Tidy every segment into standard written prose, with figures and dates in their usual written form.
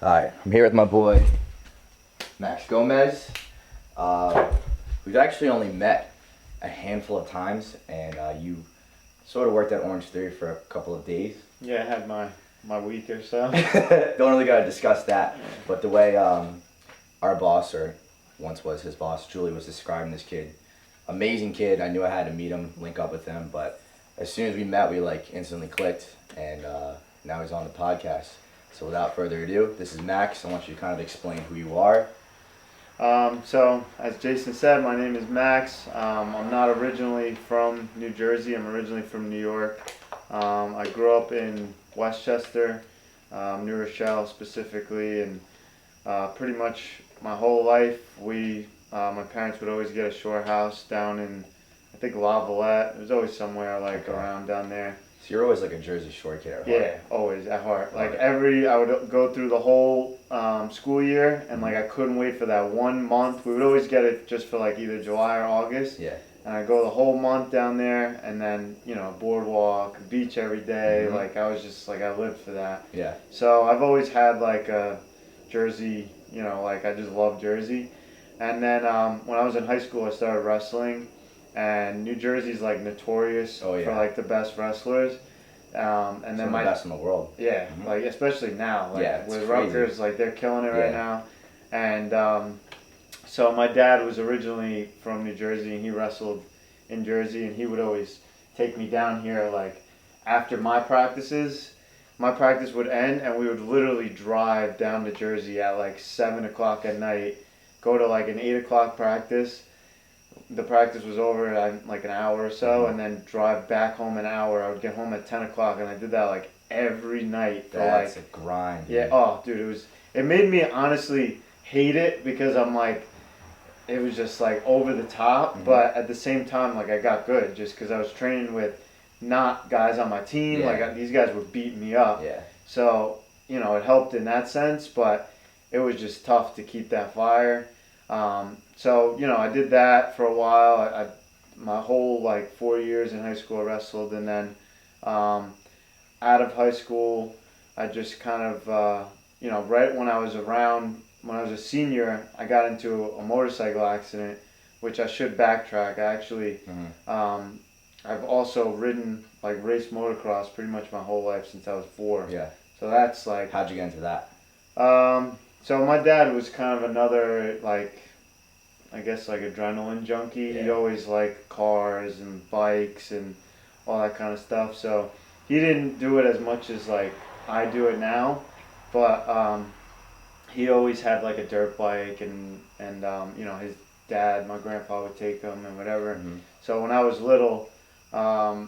Hi, I'm here with my boy Max Gomez. We've actually only met a handful of times, and you sort of worked at Orange Theory for a couple of days. Yeah, I had my week or so. Don't really gotta discuss that, but the way our boss, or once was his boss, Julie, was describing this kid, amazing kid. I knew I had to meet him, link up with him, but as soon as we met, we like instantly clicked, and now he's on the podcast. So without further ado, this is Max. I want you to kind of explain who you are. So, as Jason said, my name is Max. I'm not originally from New Jersey. I'm originally from New York. I grew up in Westchester, New Rochelle specifically, and pretty much my whole life my parents would always get a shore house down in, I think, La Valette. It was always somewhere around down there. So you're always like a Jersey Shore kid at heart. Yeah, always at heart. I would go through the whole school year, and I couldn't wait for that 1 month. We would always get it just for either July or August. Yeah. And I'd go the whole month down there, and then boardwalk, beach every day. Mm-hmm. I was just I lived for that. Yeah. So I've always had a Jersey. I just love Jersey. And then when I was in high school, I started wrestling. And New Jersey's notorious for the best wrestlers, and then the best in the world. Yeah, mm-hmm. Especially now, with crazy. Rutgers, they're killing it right now, and so my dad was originally from New Jersey, and he wrestled in Jersey, and he would always take me down here after my practices. My practice would end, and we would literally drive down to Jersey at 7 o'clock at night, go to an 8 o'clock practice. The practice was over in an hour or so, mm-hmm. and then drive back home an hour. I would get home at 10 o'clock, and I did that every night. That's a grind. Yeah, oh, dude, it made me honestly hate it because it was just over the top, mm-hmm. but at the same time, I got good just because I was training with not guys on my team. Yeah. These guys were beating me up. Yeah. So, it helped in that sense, but it was just tough to keep that fire. So, I did that for a while. My whole 4 years in high school I wrestled, and then out of high school I just kind of, right when I was a senior, I got into a motorcycle accident, which I should backtrack. I actually, mm-hmm. I've also ridden race motocross pretty much my whole life since I was 4. Yeah. So that's How'd you get into that? So my dad was kind of another I guess adrenaline junkie. Yeah. He always liked cars and bikes and all that kind of stuff. So he didn't do it as much as I do it now, but he always had a dirt bike and his dad, my grandpa, would take him and whatever. Mm-hmm. So when I was little, for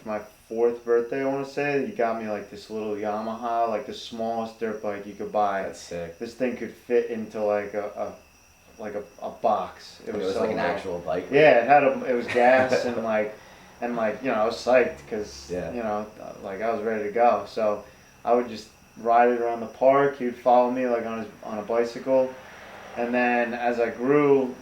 my 4th birthday, I want to say, he got me this little Yamaha, the smallest dirt bike you could buy. That's sick. This thing could fit into a box. It was so an actual bike. Yeah, it was gas and I was psyched because yeah. I was ready to go. So I would just ride it around the park. He would follow me on a bicycle, and then as I grew,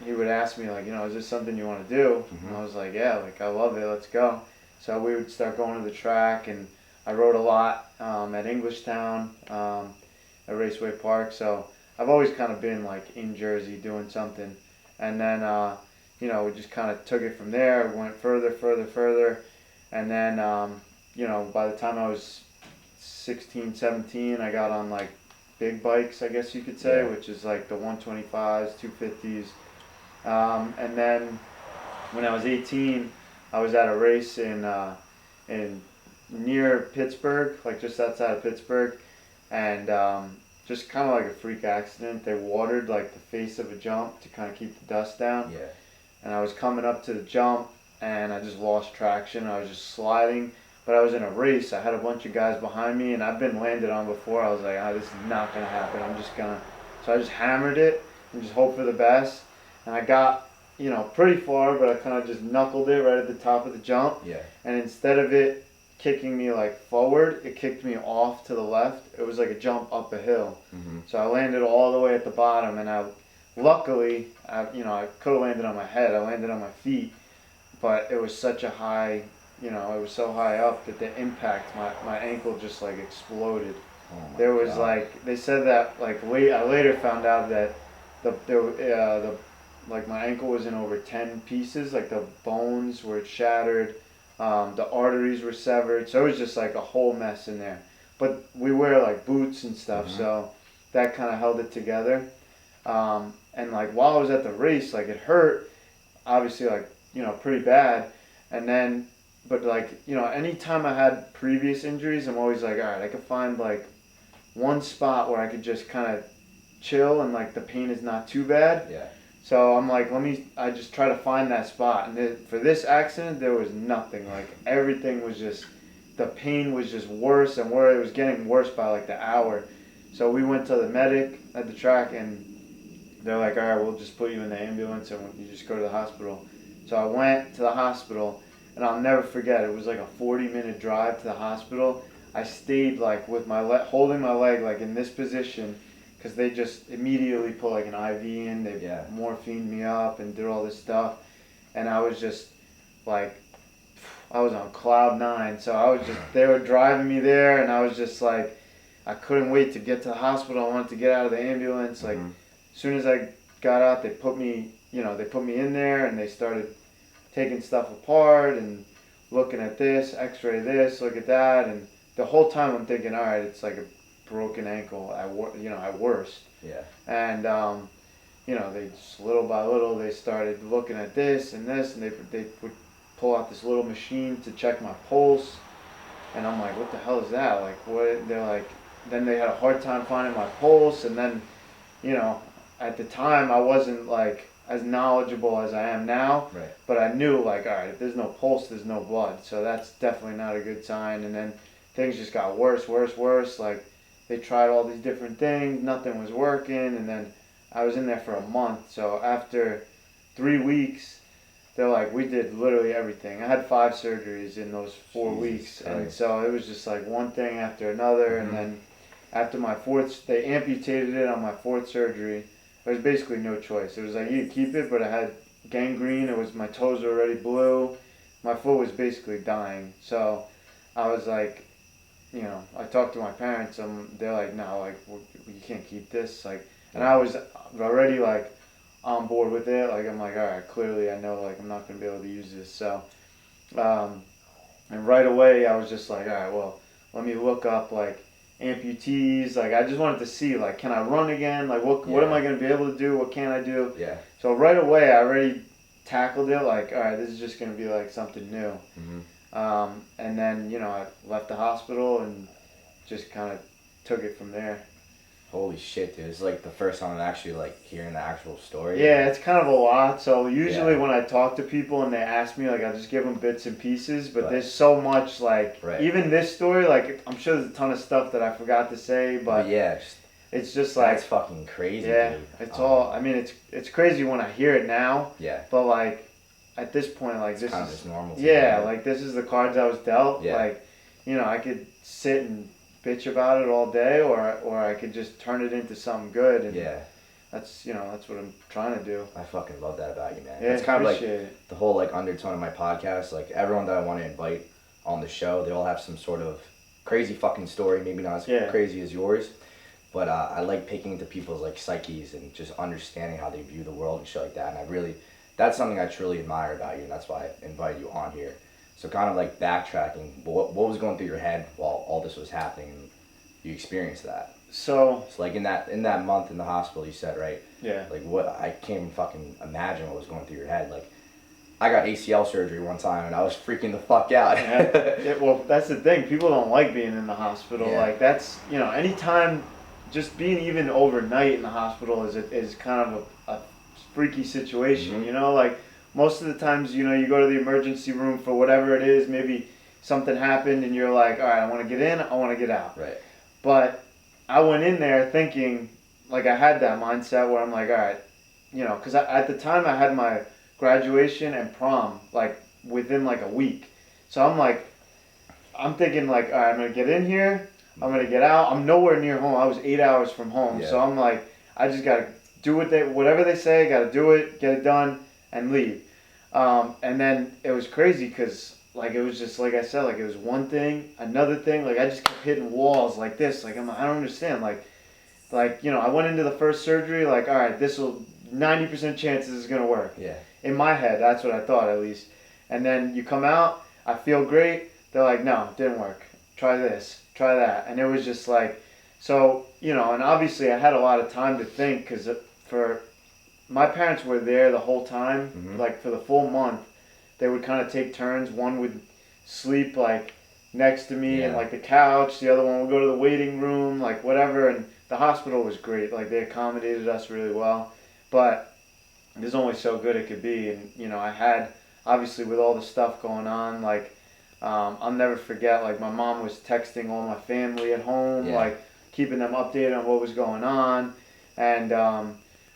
he would ask me is this something you want to do? Mm-hmm. And I was yeah, I love it. Let's go. So we would start going to the track, and I rode a lot at Englishtown, at Raceway Park. So I've always kind of been in Jersey doing something, and then we just kind of took it from there. Went further, and then by the time I was 16, 17, I got on big bikes, I guess you could say, which is the 125s, 250s, and then when I was 18, I was at a race in near Pittsburgh, just outside of Pittsburgh, and just kind of a freak accident. They watered the face of a jump to kind of keep the dust down. Yeah. And I was coming up to the jump, and I just lost traction. I was just sliding, but I was in a race. I had a bunch of guys behind me, and I've been landed on before. I was this is not gonna happen. So I just hammered it and just hope for the best. And I got pretty far, but I kind of just knuckled it right at the top of the jump. Yeah. And instead of it kicking me forward, it kicked me off to the left. It was a jump up a hill. Mm-hmm. So I landed all the way at the bottom, and luckily I could have landed on my head. I landed on my feet, but it was such a high, it was so high up that the impact, my ankle just exploded. Oh my There was God. like they said that like I later found out that the like my ankle was in over 10 pieces. Like the bones were shattered, the arteries were severed. So it was just like a whole mess in there. But we wear like boots and stuff, so that kind of held it together. And like while I was at the race, like it hurt, obviously like pretty bad. And then, but like anytime I had previous injuries, I'm always like, all right, I could find like one spot where I could just kind of chill and like the pain is not too bad. Yeah. So I'm like, I just try to find that spot. And for this accident, there was nothing. Like everything was just, the pain was just worse and worse. It was getting worse by like the hour. So we went to the medic at the track and they're like, all right, we'll just put you in the ambulance and you just go to the hospital. So I went to the hospital and I'll never forget, it was like a 40-minute drive to the hospital. I stayed like with my holding my leg like in this position because they just immediately put like an IV in. They morphined me up and did all this stuff, and I was just like, I was on cloud nine. So I was just, they were driving me there, and I was just like, I couldn't wait to get to the hospital. I wanted to get out of the ambulance. Like, as soon as I got out, they put me in there, and they started taking stuff apart and looking at this, X-ray this, look at that, and the whole time I'm thinking, all right, it's like a broken ankle at worst. Yeah. And they just little by little they started looking at this, and they would pull out this little machine to check my pulse, and I'm like, what the hell is that? Like, what? They're like, then they had a hard time finding my pulse, and then, at the time I wasn't like as knowledgeable as I am now, Right. but I knew like, all right, if there's no pulse, there's no blood, so that's definitely not a good sign. And then things just got worse. Like they tried all these different things, nothing was working, and then I was in there for a month. So after 3 weeks, they're like, we did literally everything. I had 5 surgeries in those 4 weeks, and so it was just like one thing after another. And then after my 4th, they amputated it on my 4th surgery. There was basically no choice. It was like, you keep it, but I had gangrene. My toes were already blue. My foot was basically dying. So I was like, I talked to my parents, and they're like, no, like, you can't keep this. Like, and I was already like on board with it. Like, I'm like, all right, clearly I know like I'm not gonna be able to use this. So, and right away I was just like, all right, well, let me look up like amputees. Like, I just wanted to see like, can I run again? Like, what am I gonna be able to do? What can I do? Yeah. So right away I already tackled it. Like, all right, this is just gonna be like something new. And then I left the hospital and just kind of took it from there. Holy shit, dude! It's like the first time I'm actually like hearing the actual story. Yeah, it's kind of a lot. So usually when I talk to people and they ask me, like, I just give them bits and pieces. But there's so much, like, even this story, like, I'm sure there's a ton of stuff that I forgot to say. But yeah, it's just like, that's fucking crazy. Yeah, dude. it's all. I mean, it's crazy when I hear it now. Yeah. But like, at this point, like, it's this kind is of just normal. Yeah, like this is the cards I was dealt. Yeah. Like, I could sit and bitch about it all day, or I could just turn it into something good. And that's that's what I'm trying to do. I fucking love that about you, man. Yeah, it's kind of like it. the whole like undertone of my podcast. Like everyone that I want to invite on the show, they all have some sort of crazy fucking story. Maybe not as crazy as yours, but I like picking into people's like psyches and just understanding how they view the world and shit like that. And that's something I truly admire about you, and that's why I invited you on here. So kind of like backtracking, what was going through your head while all this was happening and you experienced that? So like in that month in the hospital, you said, right? Yeah. Like I can't even fucking imagine what was going through your head. Like I got ACL surgery one time and I was freaking the fuck out. Well, that's the thing. People don't like being in the hospital. Yeah. Like that's anytime, just being even overnight in the hospital is kind of a freaky situation. Like most of the times, you go to the emergency room for whatever it is. Maybe something happened and you're like, all right, I want to get in, I want to get out. Right. But I went in there thinking, like, I had that mindset where I'm like, all right, because at the time I had my graduation and prom like within like a week. So I'm thinking like, all right, I'm gonna get in here, I'm gonna get out. I'm nowhere near home. I was 8 hours from home. So I'm like, I just gotta do whatever they say, gotta do it, get it done, and leave. And then it was crazy because like it was just like I said, like it was one thing, another thing. Like I just kept hitting walls like this. Like I don't understand. Like you know, I went into the first surgery like, all right, this will 90% chance this is gonna work. Yeah. In my head, that's what I thought at least. And then you come out, I feel great. They're like, no, it didn't work. Try this, try that, and it was just like, so you know, and obviously I had a lot of time to think because for my parents were there the whole time, like for the full month. They would kind of take turns. One would sleep like next to me and like the couch. The other one would go to the waiting room, like whatever. And the hospital was great. Like they accommodated us really well. But there's only so good it could be. And you know, I had obviously with all the stuff going on, like I'll never forget. Like my mom was texting all my family at home, like keeping them updated on what was going on, and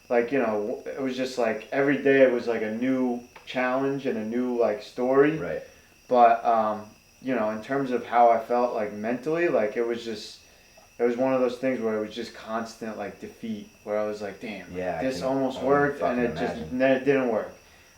like you know, it was just like every day it was like a new challenge and a new like story. Right. But you know, in terms of how I felt like mentally, like it was one of those things where it was just constant like defeat, where I was like, damn, this almost worked and it didn't work.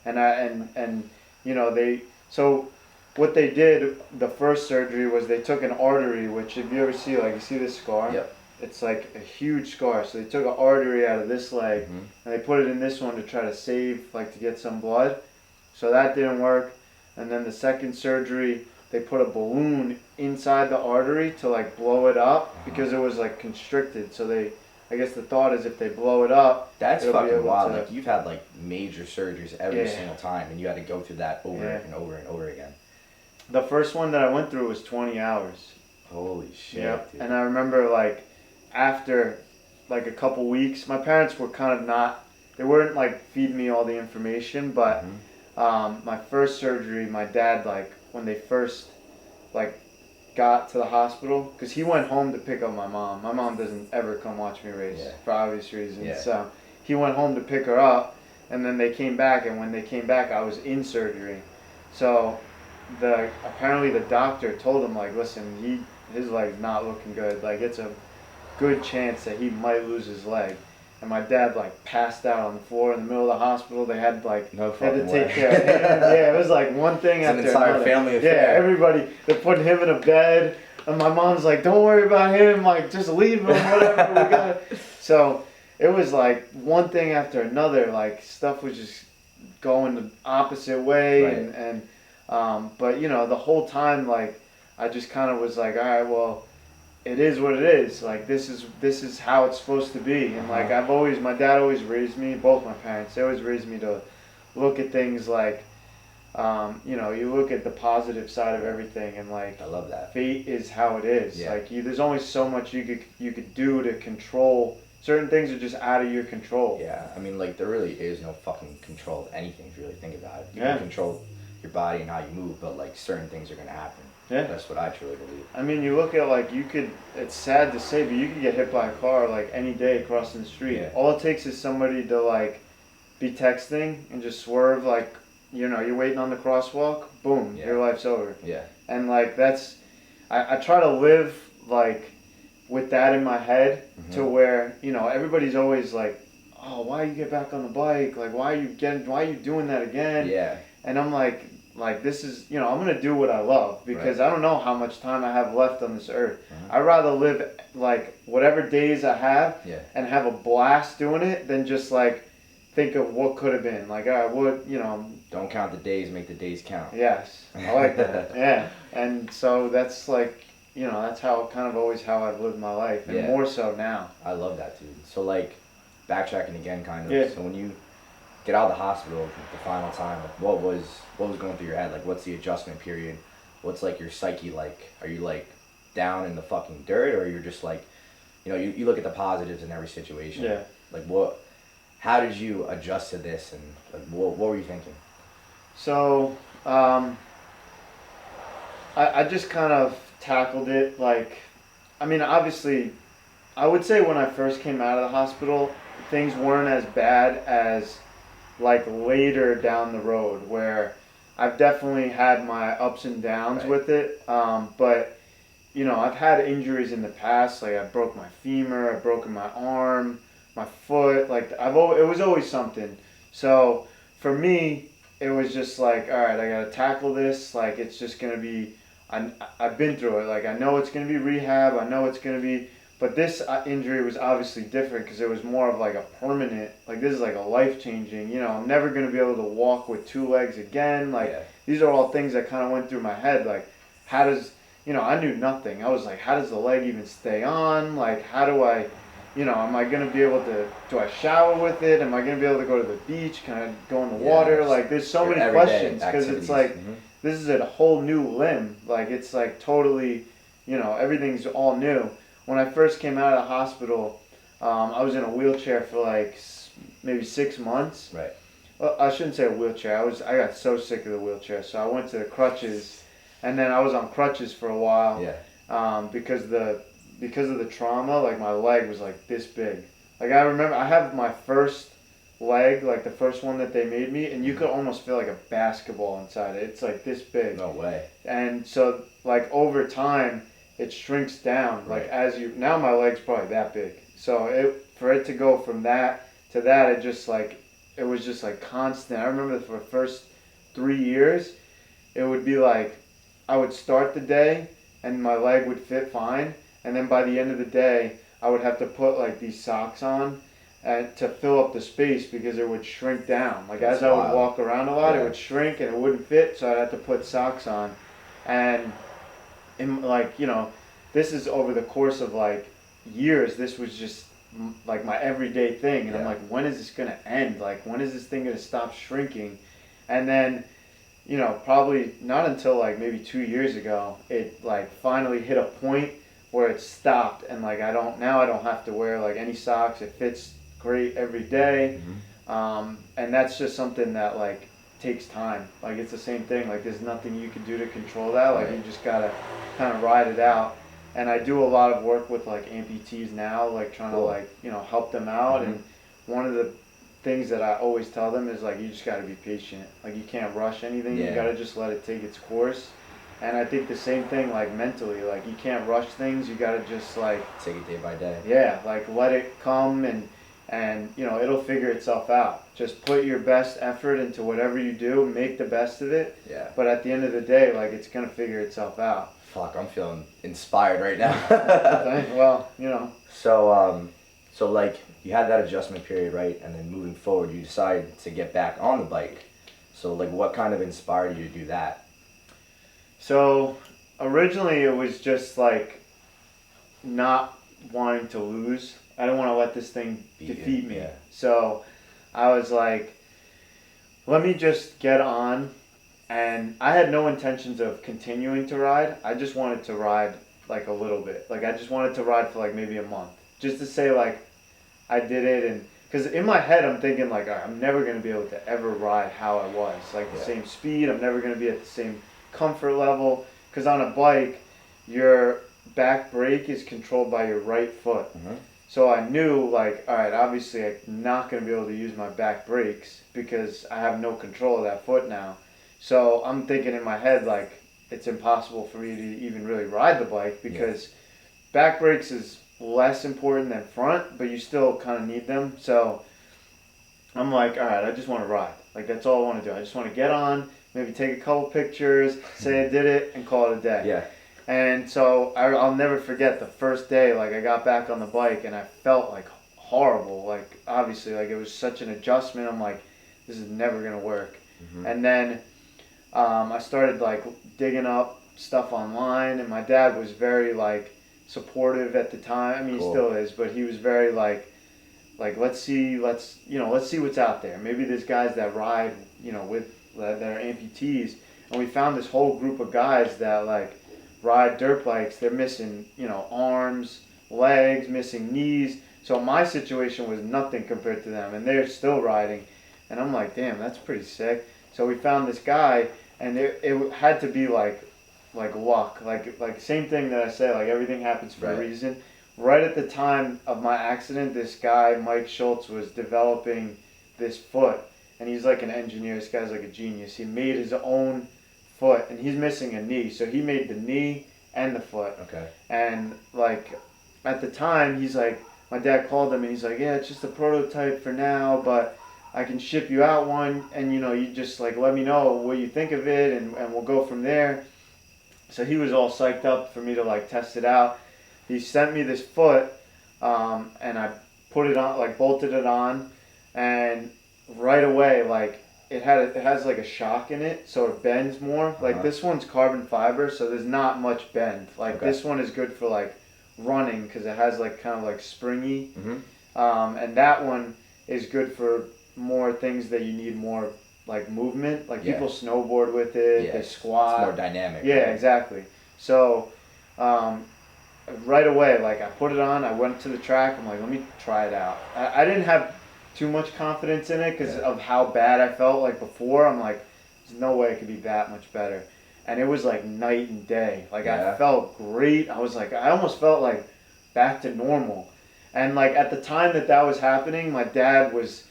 And you know, so what they did the first surgery was they took an artery, which if you ever see, like you see this scar, it's like a huge scar. So they took an artery out of this leg and they put it in this one to try to save, like to get some blood. So that didn't work. And then the second surgery, they put a balloon inside the artery to like blow it up because it was like constricted. So I guess the thought is if they blow it up, that's fucking wild. Like you've had like major surgeries every single time, and you had to go through that over and over and over again. The first one that I went through was 20 hours. Holy shit. Dude. And I remember like after like a couple weeks, my parents were kind of not, they weren't like feeding me all the information, but my first surgery, my dad, like when they first like got to the hospital, because he went home to pick up my mom. My mom doesn't ever come watch me race for obvious reasons. So he went home to pick her up, and then they came back, and when they came back, I was in surgery. So apparently the doctor told him like, listen, his leg's not looking good. Like it's a good chance that he might lose his leg. And my dad like passed out on the floor in the middle of the hospital. They had like to take care of him. Yeah, it was like one thing after another. It's an entire family affair. Yeah, everybody, they're putting him in a bed, and my mom's like, "Don't worry about him. Like, just leave him. Whatever we got." So it was like one thing after another. Like stuff was just going the opposite way, but you know, the whole time, like I just kind of was like, all right, well, it is what it is. Like this is how it's supposed to be. And like my dad always raised me, both my parents, they always raised me to look at things like, you know, you look at the positive side of everything, and like I love that. Fate is how it is. Like there's only so much you could do to control. Certain things are just out of your control. Yeah, I mean, like there really is no fucking control of anything if you really think about it. You can control your body and how you move, but like certain things are gonna happen. Yeah. That's what I truly believe. I mean, you look at like it's sad to say, but you could get hit by a car like any day crossing the street. Yeah. All it takes is somebody to like be texting and just swerve, like, you know, you're waiting on the crosswalk, boom, your life's over. Yeah. And like I try to live like with that in my head to where, you know, everybody's always like, oh, why you get back on the bike? Like, why are you doing that again? Yeah. And I'm like this is, you know, I'm going to do what I love because I don't know how much time I have left on this earth. I'd rather live like whatever days I have and have a blast doing it than just like think of what could have been. Like, I would, you know. Don't count the days, make the days count. Yes. I like that. Yeah. And so that's like, you know, that's kind of always how I've lived my life, and more so now. I love that, dude. So like, backtracking again, kind of. Yeah. So when you get out of the hospital the final time, like, what was going through your head? Like, what's the adjustment period? What's like your psyche like? Are you like down in the fucking dirt, or you're just like, you know, you look at the positives in every situation? Yeah. Like how did you adjust to this, and like what were you thinking? So, I just kind of tackled it like, I mean, obviously, I would say when I first came out of the hospital, things weren't as bad as like later down the road, where I've definitely had my ups and downs with it. But you know, I've had injuries in the past. Like I broke my femur, I've broken my arm, my foot. Like it was always something. So for me, it was just like, all right, I gotta tackle this. Like it's just gonna be. I've been through it. Like I know it's gonna be rehab. I know it's gonna be. But this injury was obviously different because it was more of like a permanent. Like this is like a life changing. You know, I'm never gonna be able to walk with two legs again. Like Yeah. these are all things that kind of went through my head. Like how does I knew nothing. I was like, how does the leg even stay on? Like how do I am I gonna be able to? Do I shower with it? Am I gonna be able to go to the beach? Can I go in the water? Like, there's so many questions because it's like this is a whole new limb. Like, it's like totally, everything's all new. When I first came out of the hospital, I was in a wheelchair for like maybe 6 months. Right. Well, I shouldn't say a wheelchair. I got so sick of the wheelchair, so I went to the crutches, and then I was on crutches for a while. Yeah. Because of the trauma, like my leg was like this big. Like I remember, I have my first leg, like the first one that they made me, and you could almost feel like a basketball inside it. It's like this big. No way. And so, like over time, it shrinks down. Like now my leg's probably that big. So for it to go from that to that, it was just like constant. I remember for the first 3 years, it would be like I would start the day and my leg would fit fine, and then by the end of the day, I would have to put like these socks on and to fill up the space because it would shrink down. Like That's as I would wild. walk around a lot, Yeah. it would shrink and it wouldn't fit, so I'd have to put socks on. And this is over the course of like years. This was just like my everyday thing, and I'm like, when is this gonna end? Like, when is this thing gonna stop shrinking? And then, probably not until like maybe 2 years ago, it like finally hit a point where it stopped, and like I don't have to wear like any socks. It fits great every day. And that's just something that like takes time. Like it's the same thing. Like there's nothing you can do to control that. Like you just gotta kind of ride it out. And I do a lot of work with like amputees now, like trying to like help them out. And one of the things that I always tell them is like you just gotta be patient. Like you can't rush anything. You gotta just let it take its course. And I think the same thing like mentally. Like you can't rush things. You gotta just like take it day by day. Yeah, like let it come and it'll figure itself out. Just put your best effort into whatever you do, make the best of it. Yeah. But at the end of the day, like it's gonna figure itself out. Fuck, I'm feeling inspired right now. Well, So like you had that adjustment period, right? And then moving forward, you decided to get back on the bike. So like, what kind of inspired you to do that? So originally it was just like not wanting to lose. I don't want to let this thing defeat me. Yeah. So I was like, let me just get on. And I had no intentions of continuing to ride. I just wanted to ride like a little bit. Like I just wanted to ride for like maybe a month. Just to say like I did it. And because in my head I'm thinking like, all right, I'm never going to be able to ever ride how I was. Like the same speed. I'm never going to be at the same comfort level. Because on a bike, your back brake is controlled by your right foot. So I knew, like, all right, obviously I'm not going to be able to use my back brakes because I have no control of that foot now. So I'm thinking in my head, like, it's impossible for me to even really ride the bike because back brakes is less important than front, but you still kind of need them. So I'm like, all right, I just want to ride. Like, that's all I want to do. I just want to get on, maybe take a couple pictures, say I did it, and call it a day. Yeah. And so I'll never forget the first day, like I got back on the bike and I felt like horrible. Like obviously like it was such an adjustment. I'm like, this is never going to work. And then I started like digging up stuff online, and my dad was very like supportive at the time. I mean, he still is, but he was very like let's see what's out there. Maybe there's guys that ride, with that are amputees. And we found this whole group of guys that like ride dirt bikes. They're missing, arms, legs, missing knees. So my situation was nothing compared to them, and they're still riding. And I'm like, damn, that's pretty sick. So we found this guy, and it had to be like luck, like same thing that I say, like everything happens for a reason. Right at the time of my accident, this guy Mike Schultz was developing this foot, and he's like an engineer. This guy's like a genius. He made his own foot, and he's missing a knee, so he made the knee and the foot. Okay. And like at the time, he's like, my dad called him and he's like, yeah, it's just a prototype for now, but I can ship you out one, and you just like let me know what you think of it, and we'll go from there. So he was all psyched up for me to like test it out. He sent me this foot, and I put it on, like bolted it on, and right away, like it has like a shock in it, so it bends more. Like this one's carbon fiber, so there's not much bend. Like this one is good for like running because it has like kind of like springy, and that one is good for more things that you need more like movement. Like people snowboard with it, they squat. It's more dynamic. Yeah, right? Exactly. So right away, like I put it on, I went to the track, I'm like, let me try it out. I didn't have too much confidence in it because of how bad I felt like before. I'm like, there's no way it could be that much better. And it was like night and day. Like I felt great. I was like, I almost felt like back to normal. And like at the time that was happening, my dad was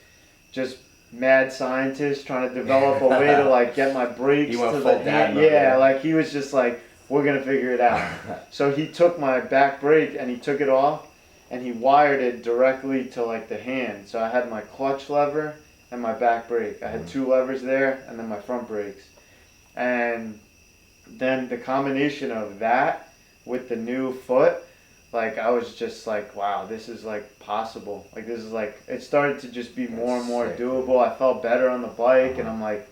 just mad scientist trying to develop a way to like get my brakes he went to full the dad hand. mode, Yeah, like he was just like, we're gonna figure it out. So he took my back brake and he took it off and he wired it directly to like the hand. So I had my clutch lever and my back brake. I had two levers there and then my front brakes. And then the combination of that with the new foot, like I was just like, wow, this is like possible. Like this is like, it started to just be more and more doable. I felt better on the bike and I'm like,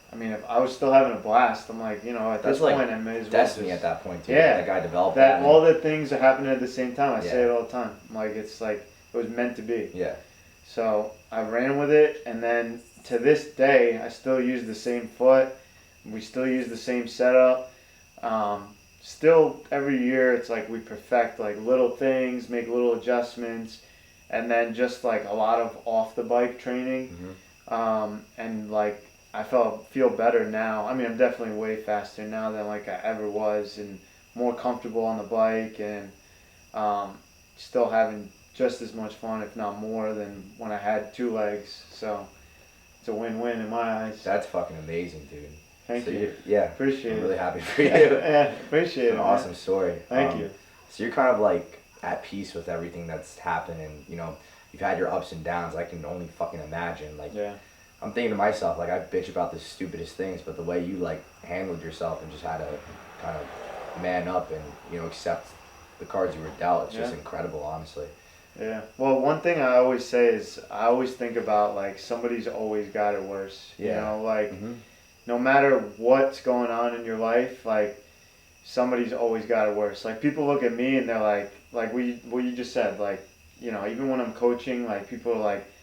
I mean, if I was still having a blast, I'm like, at this point, I may as well destiny just, at that point, too. Yeah, that guy developed that. All the things are happening at the same time. I say it all the time. I'm like, it's like it was meant to be. Yeah. So I ran with it, and then to this day, I still use the same foot. We still use the same setup. Still, every year, it's like we perfect like little things, make little adjustments, and then just like a lot of off the bike training, and like. I feel better now. I mean, I'm definitely way faster now than like I ever was, and more comfortable on the bike, and still having just as much fun, if not more, than when I had two legs. So it's a win-win in my eyes. That's fucking amazing, dude. Thank you. Yeah, appreciate it. I'm really happy for you. Yeah, appreciate it. An awesome story. Thank you. So you're kind of like at peace with everything that's happened, and you've had your ups and downs. I can only fucking imagine. Like, I'm thinking to myself, like, I bitch about the stupidest things, but the way you, like, handled yourself and just had to kind of man up and, accept the cards you were dealt, it's just incredible, honestly. Yeah. Well, one thing I always say is I always think about, like, somebody's always got it worse. Yeah. Like, no matter what's going on in your life, like, somebody's always got it worse. Like, people look at me and they're like what you just said, like, even when I'm coaching, like, people are like,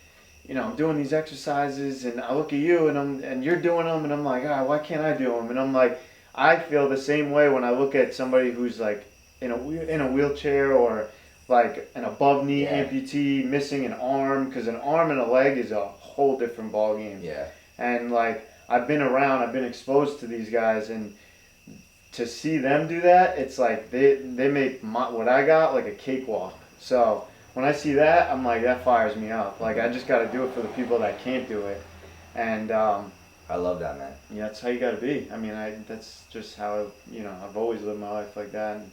I'm doing these exercises, and I look at you, and you're doing them, and I'm like, why can't I do them? And I'm like, I feel the same way when I look at somebody who's like in a wheelchair or like an above knee amputee missing an arm, because an arm and a leg is a whole different ball game. Yeah. And like I've been exposed to these guys, and to see them do that, it's like they make what I got like a cakewalk. So. When I see that, I'm like, that fires me up. Like, I just got to do it for the people that can't do it. And I love that, man. Yeah, that's how you got to be. I mean, that's just how, I've always lived my life like that, and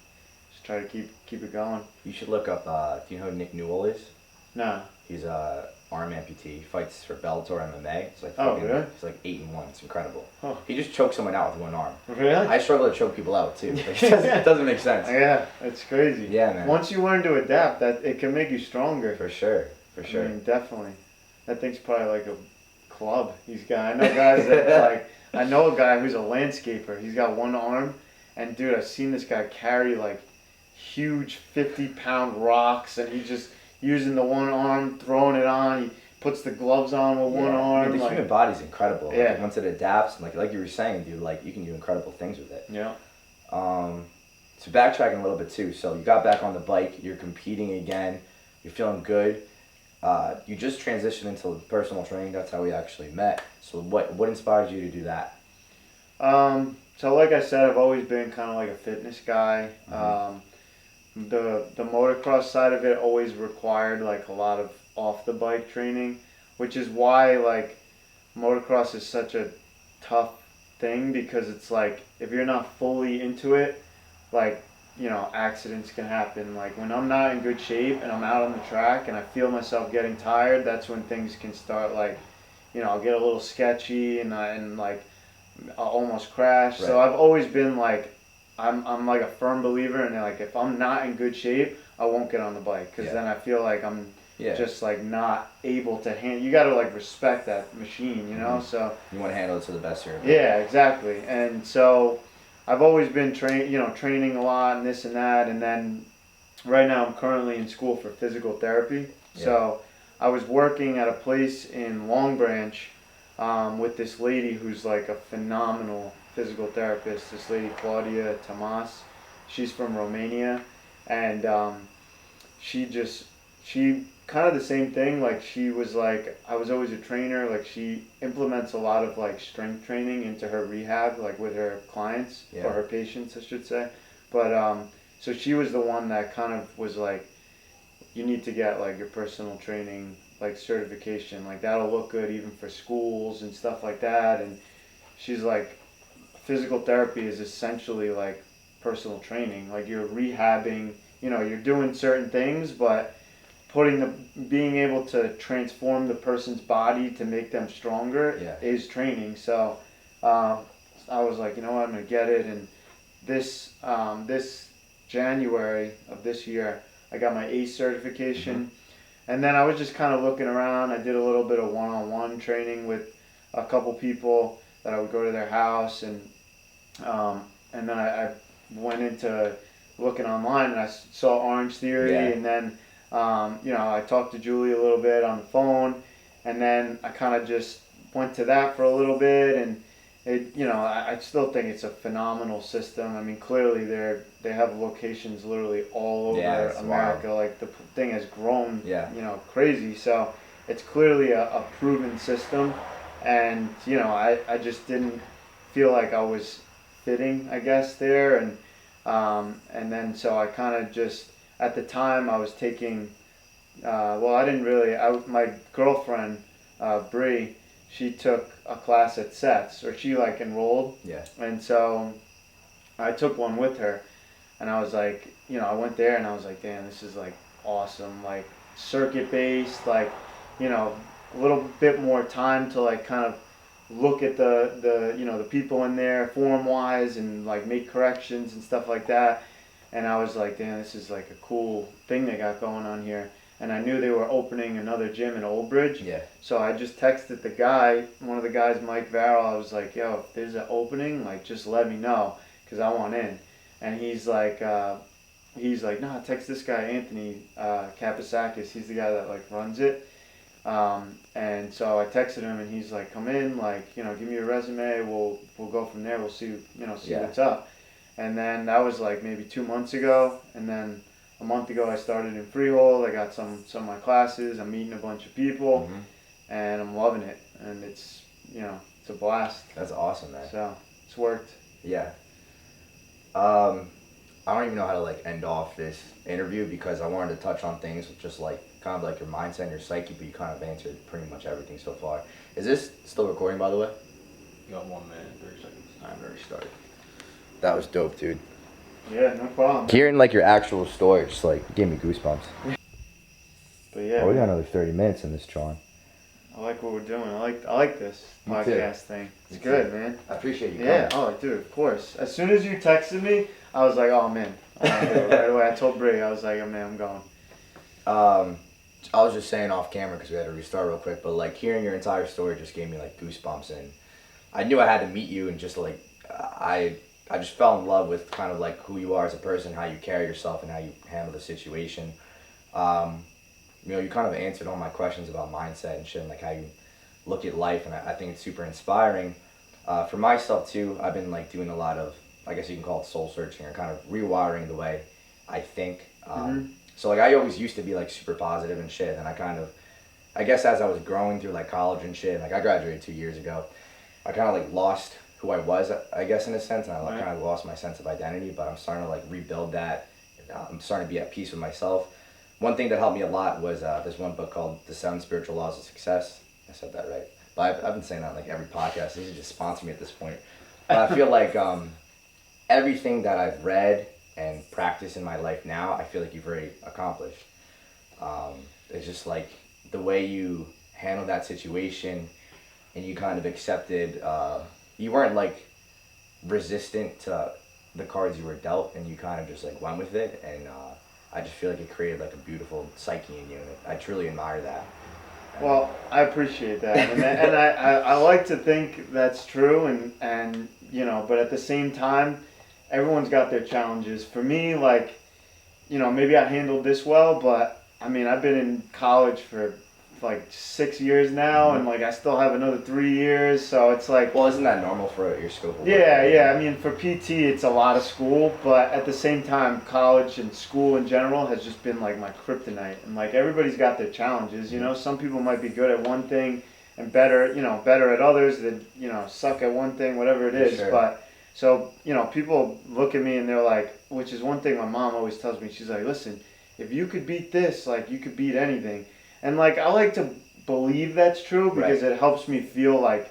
just try to keep it going. You should look up, do you know who Nick Newell is? No. He's a arm amputee. He fights for Bellator MMA. It's like really? He's like 8-1. It's incredible. Oh. He just choked someone out with one arm. Really? I struggle to choke people out too. Like, it doesn't make sense. Yeah, it's crazy. Yeah, man. Once you learn to adapt, that it can make you stronger. For sure. For sure. I mean, definitely. That thing's probably like a club. I know guys that like. I know a guy who's a landscaper. He's got one arm, and dude, I've seen this guy carry like huge 50-pound rocks, and he's just using the one arm, throwing it on. He puts the gloves on with one arm. I mean, the human body's incredible. Yeah. Like, once it adapts, and like you were saying, dude, like you can do incredible things with it. Yeah. So backtracking a little bit too. So you got back on the bike. You're competing again. You're feeling good. You just transitioned into personal training. That's how we actually met. So what inspired you to do that? So like I said, I've always been kind of like a fitness guy. The motocross side of it always required like a lot of off the bike training, which is why like motocross is such a tough thing, because it's like if you're not fully into it, like accidents can happen. Like when I'm not in good shape and I'm out on the track and I feel myself getting tired, that's when things can start like I'll get a little sketchy and like I'll almost crash. Right. So I've always been like, I'm like a firm believer in like if I'm not in good shape, I won't get on the bike because then I feel like I'm just like not able to handle. You got to like respect that machine, So you want to handle it to the best of your ability. yeah, exactly. And so I've always been training a lot and this and that. And then right now I'm currently in school for physical therapy. Yeah. So I was working at a place in Long Branch with this lady who's like a phenomenal physical therapist. This lady Claudia Tomas. She's from Romania, and she kind of the same thing. Like she was like, I was always a trainer. Like she implements a lot of like strength training into her rehab, like with her clients or her patients, I should say. But so she was the one that kind of was like, you need to get like your personal training like certification. Like that'll look good even for schools and stuff like that. And she's like, physical therapy is essentially like personal training. Like you're rehabbing, you're doing certain things, but being able to transform the person's body to make them stronger is training. So I was like, you know what, I'm gonna get it. And this January of this year, I got my ACE certification. And then I was just kind of looking around. I did a little bit of one-on-one training with a couple people that I would go to their house, and then I went into looking online, and I saw Orange Theory, and then I talked to Julie a little bit on the phone, and then I kind of just went to that for a little bit, and I still think it's a phenomenal system. I mean, clearly they have locations literally all over America. Wild. Like the thing has grown, crazy. So it's clearly a proven system, and I just didn't feel like I was fitting, I guess, there, and then so I kind of just at the time I was taking. I didn't really. My girlfriend, Bree, she took a class at Sets, or she like enrolled. Yeah. And so I took one with her, and I was like, I went there and I was like, damn, this is like awesome, like circuit based, like, a little bit more time to like kind of look at the people in there form wise and like make corrections and stuff like that. And I was like, damn, this is like a cool thing they got going on here. And I knew they were opening another gym in Old Bridge. Yeah. So I just texted the guy, one of the guys, Mike Varrell. I was like, yo, if there's an opening, like, just let me know, because I want in. And he's like, nah, text this guy, Anthony Kapasakis. He's the guy that, like, runs it. And so I texted him, and he's like, come in, like, give me your resume. We'll go from there. We'll see, see what's up. And then that was, like, maybe 2 months ago. And then a month ago, I started in Freehold. I got some of my classes. I'm meeting a bunch of people, and I'm loving it. And it's, it's a blast. That's awesome, man. So it's worked. Yeah. I don't even know how to like end off this interview because I wanted to touch on things with just like kind of like your mindset and your psyche, but you kind of answered pretty much everything so far. Is this still recording, by the way? You got 1 minute and 30 seconds. Time already started. That was dope, dude. Yeah, no problem. Hearing like your actual story just like gave me goosebumps. But yeah, we got another 30 minutes in this, John. I like what we're doing. I like this podcast thing. It's good, man. I appreciate you. Yeah. Oh, dude, of course. As soon as you texted me, I was like, oh man. Right away, I told Brie, I was like, oh man, I'm going. I was just saying off camera because we had to restart real quick, but like hearing your entire story just gave me like goosebumps, and I knew I had to meet you, and just like I just fell in love with kind of like who you are as a person, how you carry yourself, and how you handle the situation. You kind of answered all my questions about mindset and shit, and like how you look at life, and I think it's super inspiring. For myself too, I've been like doing a lot of, I guess you can call it soul searching, or kind of rewiring the way I think. So like I always used to be like super positive and shit, and I guess as I was growing through like college and shit, like I graduated 2 years ago, I kind of like lost who I was, I guess, in a sense, and I like, kind of lost my sense of identity, but I'm starting to like rebuild that. I'm starting to be at peace with myself. One thing that helped me a lot was this one book called The 7 Spiritual Laws of Success. I said that right. But I've been saying that on like every podcast. They should just sponsor me at this point. But I feel like everything that I've read and practiced in my life now, I feel like you've already accomplished. It's just like the way you handle that situation, and you kind of accepted. You weren't like resistant to the cards you were dealt, and you kind of just like went with it. And I just feel like it created like a beautiful psyche in you, and I truly admire that. Well, I appreciate that, and I like to think that's true, and you know, but at the same time, everyone's got their challenges. For me, like, you know, maybe I handled this well, but I mean, I've been in college for like 6 years now, and like I still have another 3 years, so it's like, Well, isn't that normal for your scope of work? yeah. I mean, for PT, it's a lot of school, but at the same time, college and school in general has just been like my kryptonite. And like everybody's got their challenges, you know. Some people might be good at one thing and better at others that suck at one thing, whatever it is. Sure. But so people look at me and they're like, which is one thing my mom always tells me. She's like, listen, if you could beat this, like you could beat anything. And like I like to believe that's true because it helps me feel like,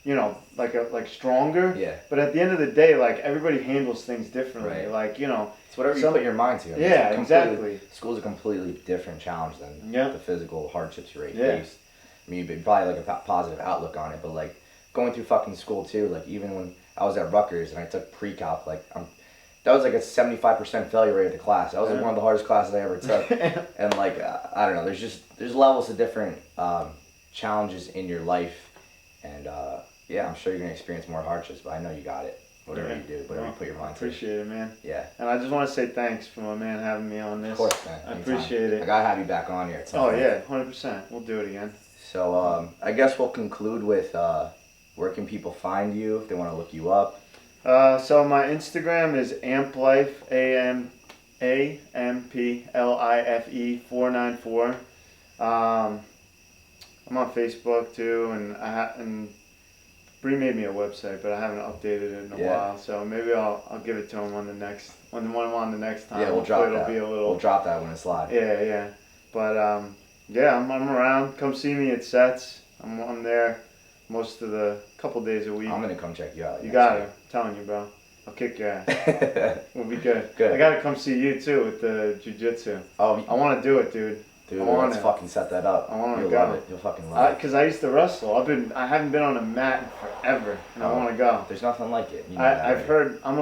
like stronger. Yeah. But at the end of the day, like everybody handles things differently. Right. Like It's whatever you put your mind to. I mean, Yeah, it's exactly. School's a completely different challenge than Yeah. the physical hardships you Yeah. face. I mean, you'd probably like a positive outlook on it, but like going through fucking school too, like even when I was at Rutgers and I took pre-calc, like that was like a 75% failure rate of the class. That was like one of the hardest classes I ever took. And like, I don't know, there's levels of different challenges in your life. And yeah, I'm sure you're going to experience more hardships, but I know you got it. Whatever you do, whatever you put your mind to. Appreciate it, man. Yeah. And I just want to say thanks for my man having me on this. Of course, man. I Anytime. appreciate it. I got to have you back on here. Oh, yeah, 100%. We'll do it again. So I guess we'll conclude with where can people find you if they want to look you up? So my Instagram is amplife, AMPLIFE 494. I'm on Facebook too, and Bree made me a website, but I haven't updated it in a while. So maybe I'll give it to him when I'm on the next time. Yeah, we'll drop that. We'll drop that when it's live. Yeah. But I'm around. Come see me at sets. I'm there most of the couple days a week. I'm gonna come check you out. You got it. I'm telling you, bro. I'll kick your ass. We'll be good. Good. I gotta come see you too with the jiu-jitsu. Oh, I want to do it, dude. dude, let's fucking set that up. I want to You'll go. love it. You'll fucking love it. Because I used to wrestle. I haven't been on a mat in forever, and I want to go. There's nothing like it. You know I've heard. I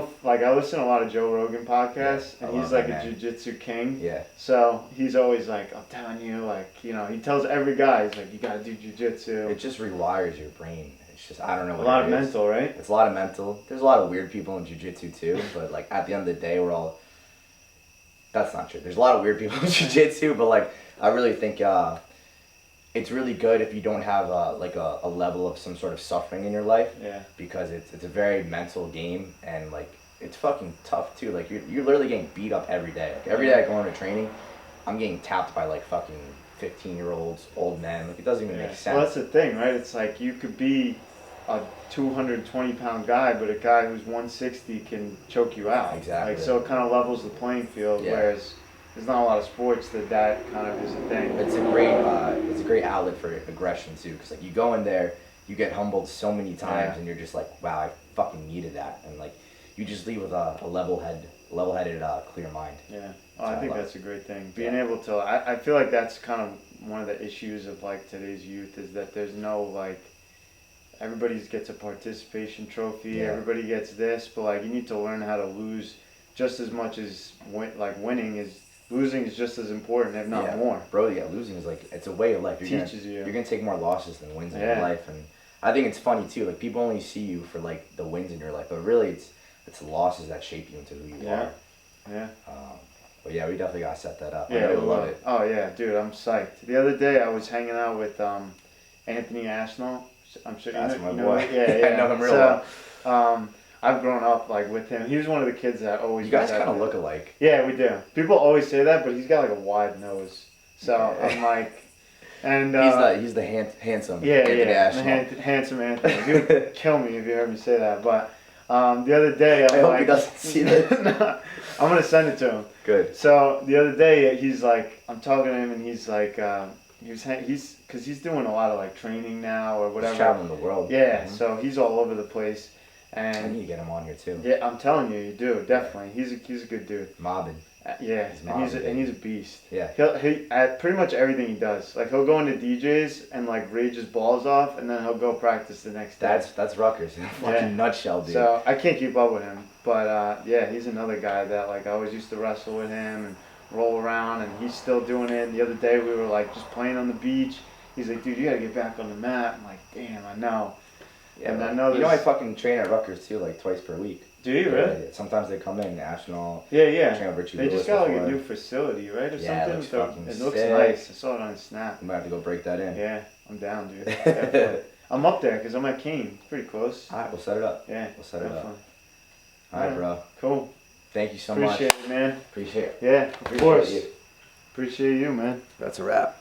listen to a lot of Joe Rogan podcasts, Yeah, and he's like a jiu-jitsu king. Yeah. So he's always like, I'm telling you, like, he tells every guy, he's like, you gotta do jiu-jitsu. It just rewires your brain. It's just, I don't know what A lot it of is. mental, right? It's a lot of mental. There's a lot of weird people in jiu-jitsu too, but like at the end of the day, we're all. That's not true. There's a lot of weird people in jiu-jitsu, but like I really think it's really good if you don't have like a level of some sort of suffering in your life. Yeah. Because it's a very mental game, and like it's fucking tough too. Like you're literally getting beat up every day. Like every day I go into training, I'm getting tapped by like fucking 15-year-olds, old men. Like it doesn't even make sense. Well, that's the thing, right? It's like you could be a 220-pound guy, but a guy who's 160 can choke you out. Exactly. Like, so it kind of levels the playing field, whereas there's not a lot of sports that kind of is a thing. It's a great outlet for aggression too, because like you go in there, you get humbled so many times, and you're just like, wow, I fucking needed that, and like you just leave with a level-headed, clear mind. Yeah, I think that's a great thing. Being able to, I feel like that's kind of one of the issues of like today's youth is that there's no like, everybody gets a participation trophy, everybody gets this, but like you need to learn how to lose just as much as winning is. Losing is just as important, if not more. Bro, losing is like, it's a way of life. You're gonna take more losses than wins in your life, and I think it's funny too. Like people only see you for like the wins in your life, but really it's the losses that shape you into who you are. Yeah. But yeah, we definitely gotta set that up. Yeah, I know you'll love it. Oh yeah, dude, I'm psyched. The other day I was hanging out with Anthony Ashnall. I'm sure That's you my know. boy. Yeah. I know him real well. I've grown up like with him. He was one of the kids that always. You guys kind of look alike. Yeah, we do. People always say that, but he's got like a wide nose. So I'm like, and he's the handsome. Anthony Ashnall. Handsome Anthony. He would kill me if you heard me say that. But the other day, I hope he doesn't see this. No, I'm gonna send it to him. Good. So the other day, he's like, I'm talking to him, and he's like, because he's doing a lot of like training now or whatever. He's traveling the world. Yeah, Mm-hmm. so he's all over the place. And I need to get him on here too. Yeah, I'm telling you, you do definitely. He's a good dude. Mobbing. Yeah, He's and he's a beast. Yeah. He at pretty much everything he does. Like he'll go into DJs and like rage his balls off, and then he'll go practice the next day. That's Rutgers in a fucking Yeah. nutshell, dude. So I can't keep up with him, but yeah, he's another guy that like I always used to wrestle with him and roll around, and he's still doing it. The other day we were like just playing on the beach. He's like, dude, you gotta get back on the mat. I'm like, damn, I know. Yeah, and but I know you know I this- fucking train at Rutgers too, like twice per week. Do you really? Yeah, sometimes they come in national. Yeah. Train with Richie They just Lewis got like a before. new facility, right, or Yeah, it something. looks So fucking it looks sick. nice. I saw it on his snap. I might have to go break that in. Yeah, I'm down, dude. Definitely. I'm up there because I'm at Keene. It's pretty close. All right, we'll set it up. Yeah, We'll set it up. definitely. All right, bro. Cool. Thank you so Appreciate much. it, man. Appreciate it. Yeah, of Appreciate course. you. Appreciate you, man. That's a wrap.